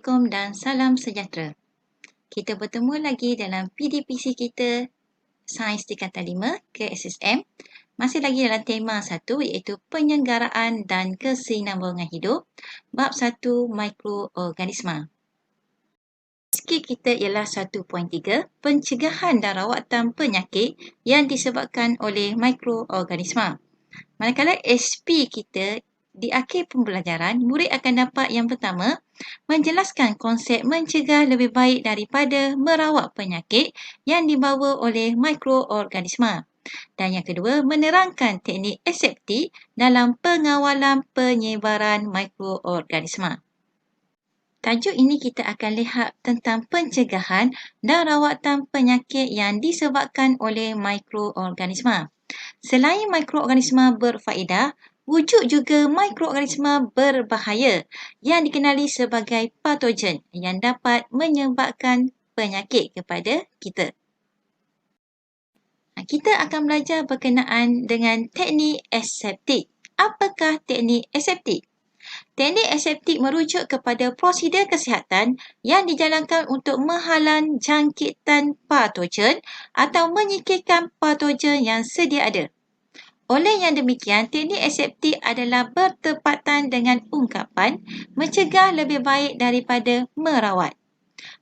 Assalamualaikum dan salam sejahtera. Kita bertemu lagi dalam PDPC kita Sains Tingkatan 5 ke SSM. Masih lagi dalam tema 1 iaitu penyelenggaraan dan kesinambungan hidup. Bab 1 mikroorganisma. Skil kita ialah 1.3 pencegahan dan rawatan penyakit yang disebabkan oleh mikroorganisma. Manakala SP kita di akhir pembelajaran, murid akan dapat yang pertama, menjelaskan konsep mencegah lebih baik daripada merawat penyakit yang dibawa oleh mikroorganisma. Dan yang kedua, menerangkan teknik aseptik dalam pengawalan penyebaran mikroorganisma. Tajuk ini kita akan lihat tentang pencegahan dan rawatan penyakit yang disebabkan oleh mikroorganisma. Selain mikroorganisma berfaedah, wujud juga mikroorganisma berbahaya yang dikenali sebagai patogen yang dapat menyebabkan penyakit kepada kita. Kita akan belajar berkenaan dengan teknik aseptik. Apakah teknik aseptik? Teknik aseptik merujuk kepada prosedur kesihatan yang dijalankan untuk menghalang jangkitan patogen atau menyingkirkan patogen yang sedia ada. Oleh yang demikian, teknik aseptik adalah bertepatan dengan ungkapan mencegah lebih baik daripada merawat.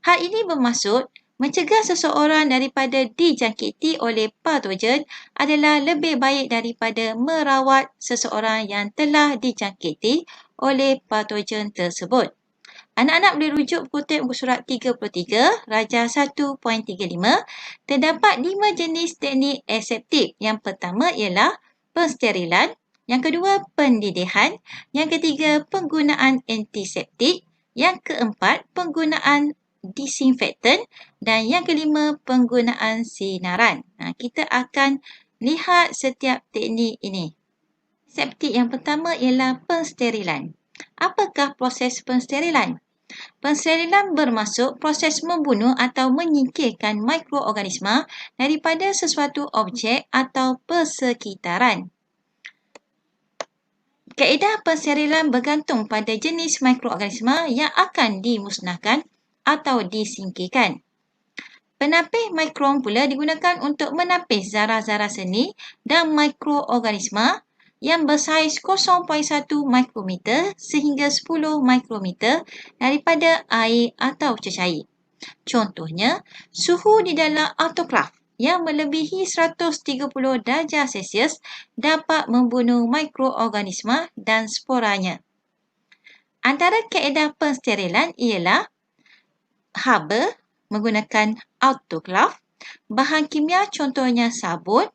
Hal ini bermaksud mencegah seseorang daripada dijangkiti oleh patogen adalah lebih baik daripada merawat seseorang yang telah dijangkiti oleh patogen tersebut. Anak-anak boleh rujuk kutip buku surat 33, Raja 1.35. Terdapat 5 jenis teknik aseptik. Yang pertama ialah pensterilan, yang kedua pendidihan, yang ketiga penggunaan antiseptik, yang keempat penggunaan disinfektan dan yang kelima penggunaan sinaran. Kita akan lihat setiap teknik ini. Aseptik yang pertama ialah pensterilan. Apakah proses pensterilan? Pensterilan bermaksud proses membunuh atau menyingkirkan mikroorganisma daripada sesuatu objek atau persekitaran. Kaedah pensterilan bergantung pada jenis mikroorganisma yang akan dimusnahkan atau disingkirkan. Penapis mikron pula digunakan untuk menapis zarah-zarah seni dan mikroorganisma yang bersaiz 0.1 mikrometer sehingga 10 mikrometer daripada air atau cecair. Contohnya, suhu di dalam autoklaf yang melebihi 130 darjah Celsius dapat membunuh mikroorganisma dan sporanya. Antara kaedah pensterilan ialah haba menggunakan autoklaf, bahan kimia contohnya sabun,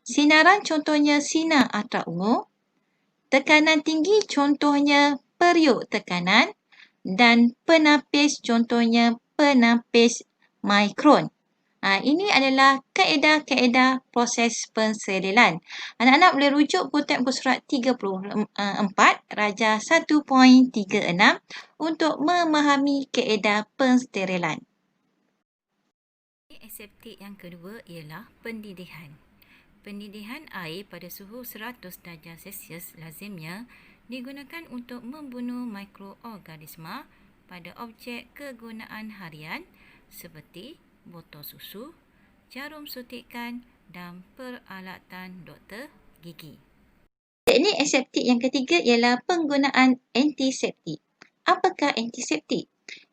sinaran contohnya sinar ultraviolet, tekanan tinggi contohnya periuk tekanan dan penapis contohnya penapis mikron. Ini adalah kaedah-kaedah proses pensterilan. Anak-anak boleh rujuk kutip buku surat 34, Raja 1.36 untuk memahami kaedah pensterilan. Aseptik yang kedua ialah pendidihan. Pendidihan air pada suhu 100 darjah Celsius lazimnya digunakan untuk membunuh mikroorganisma pada objek kegunaan harian seperti botol susu, jarum suntikan dan peralatan doktor gigi. Teknik aseptik yang ketiga ialah penggunaan antiseptik. Apakah antiseptik?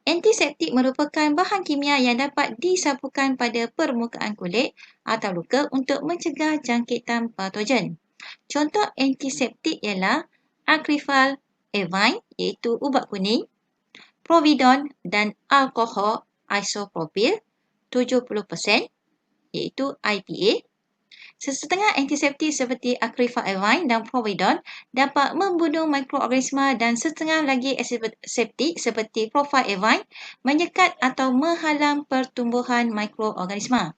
Antiseptik merupakan bahan kimia yang dapat disapukan pada permukaan kulit atau luka untuk mencegah jangkitan patogen. Contoh antiseptik ialah acrylamide avine iaitu ubat kuning, Providon dan alkohol isopropyl 70% iaitu IPA. Sesetengah antiseptik seperti acrylamide avine dan Providon dapat membunuh mikroorganisma dan setengah lagi aseptik seperti propylavine menyekat atau menghalang pertumbuhan mikroorganisma.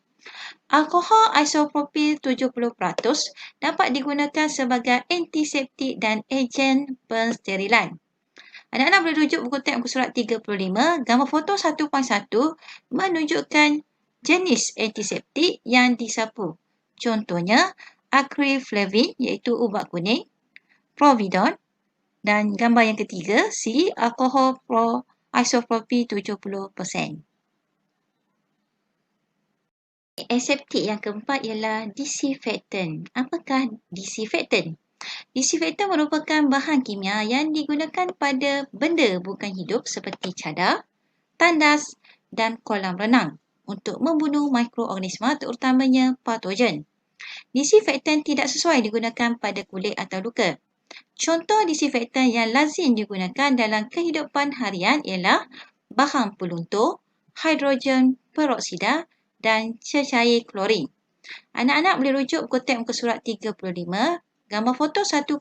Alkohol isopropyl 70% dapat digunakan sebagai antiseptik dan ejen pensterilan. Anak-anak boleh rujuk buku teks buku surat 35, gambar foto 1.1 menunjukkan jenis antiseptik yang disapu. Contohnya, acryflavine iaitu ubat kuning, Providon dan gambar yang ketiga, C, alkohol isopropyl 70%. Aseptik yang keempat ialah disinfektan. Apakah disinfektan? Disinfektan merupakan bahan kimia yang digunakan pada benda bukan hidup seperti cadar, tandas dan kolam renang untuk membunuh mikroorganisma terutamanya patogen. Disinfektan tidak sesuai digunakan pada kulit atau luka. Contoh disinfektan yang lazim digunakan dalam kehidupan harian ialah bahan peluntur, hidrogen peroksida dan cecair klorin. Anak-anak boleh rujuk buku teks muka surat 35. Gambar foto 1.12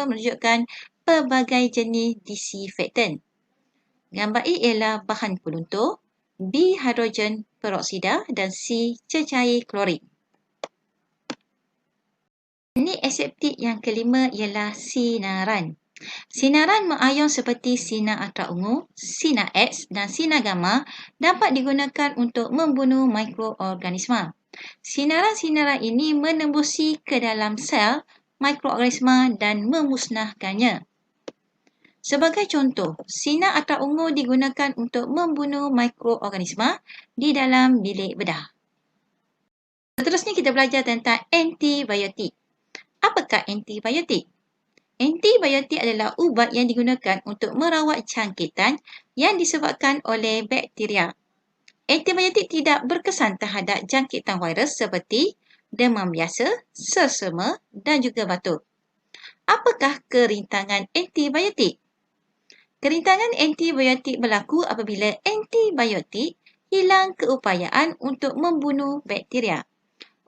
menunjukkan pelbagai jenis disinfektan. Gambar A ialah bahan peluntur, B hidrogen peroksida dan C cecair klorin. Teknik aseptik yang kelima ialah sinaran. Sinaran mengayon seperti sinar ultraviolet, sinar X dan sinar gamma dapat digunakan untuk membunuh mikroorganisma. Sinaran-sinaran ini menembusi ke dalam sel mikroorganisma dan memusnahkannya. Sebagai contoh, sinar ultraviolet digunakan untuk membunuh mikroorganisma di dalam bilik bedah. Seterusnya kita belajar tentang antibiotik. Apakah antibiotik? Antibiotik adalah ubat yang digunakan untuk merawat jangkitan yang disebabkan oleh bakteria. Antibiotik tidak berkesan terhadap jangkitan virus seperti demam biasa, selsema dan juga batuk. Apakah kerintangan antibiotik? Kerintangan antibiotik berlaku apabila antibiotik hilang keupayaan untuk membunuh bakteria.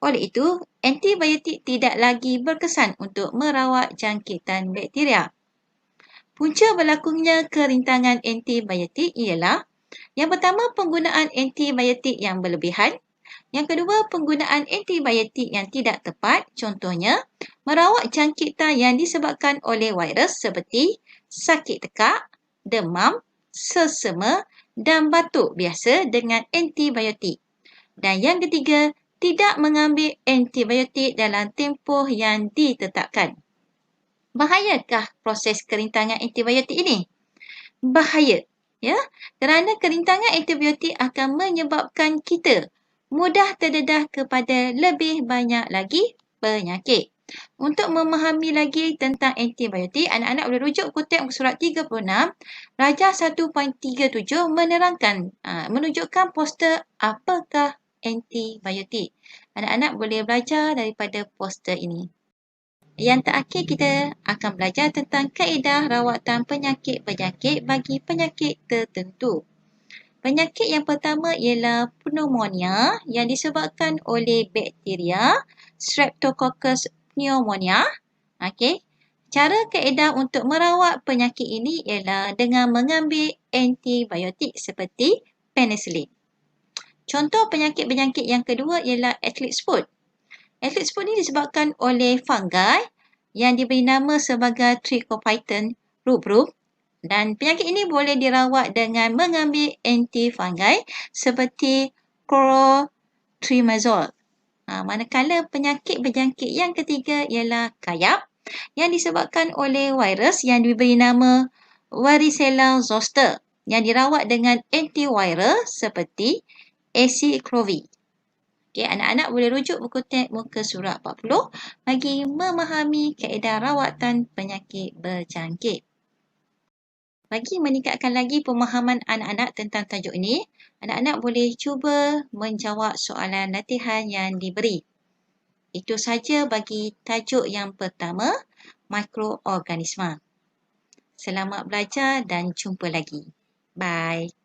Oleh itu, antibiotik tidak lagi berkesan untuk merawat jangkitan bakteria. Punca berlakunya kerintangan antibiotik ialah yang pertama, penggunaan antibiotik yang berlebihan. Yang kedua, penggunaan antibiotik yang tidak tepat. Contohnya, merawat jangkitan yang disebabkan oleh virus seperti sakit tekak, demam, selsema dan batuk biasa dengan antibiotik. Dan yang ketiga, tidak mengambil antibiotik dalam tempoh yang ditetapkan. Bahayakah proses kerintangan antibiotik ini? Bahaya, ya, kerana kerintangan antibiotik akan menyebabkan kita mudah terdedah kepada lebih banyak lagi penyakit. Untuk memahami lagi tentang antibiotik, anak-anak boleh rujuk buku teks muka surat 36. Rajah 1.37 menerangkan, menunjukkan poster apakah antibiotik. Anak-anak boleh belajar daripada poster ini. Yang terakhir kita akan belajar tentang kaedah rawatan penyakit-penyakit bagi penyakit tertentu. Penyakit yang pertama ialah pneumonia yang disebabkan oleh bakteria Streptococcus pneumonia. Okey. Cara kaedah untuk merawat penyakit ini ialah dengan mengambil antibiotik seperti penicillin. Contoh penyakit-penyakit yang kedua ialah athlete's foot. Athlete's foot ini disebabkan oleh fungi yang diberi nama sebagai Trichophyton rubrum dan penyakit ini boleh dirawat dengan mengambil antifungi seperti chlorotrimazole. Manakala penyakit-penyakit yang ketiga ialah kayap yang disebabkan oleh virus yang diberi nama Varicella zoster yang dirawat dengan antiviral seperti acyclovir. Okay, anak-anak boleh rujuk buku teks muka surat 40 bagi memahami kaedah rawatan penyakit berjangkit. Bagi meningkatkan lagi pemahaman anak-anak tentang tajuk ini, anak-anak boleh cuba menjawab soalan latihan yang diberi. Itu saja bagi tajuk yang pertama, mikroorganisma. Selamat belajar dan jumpa lagi. Bye.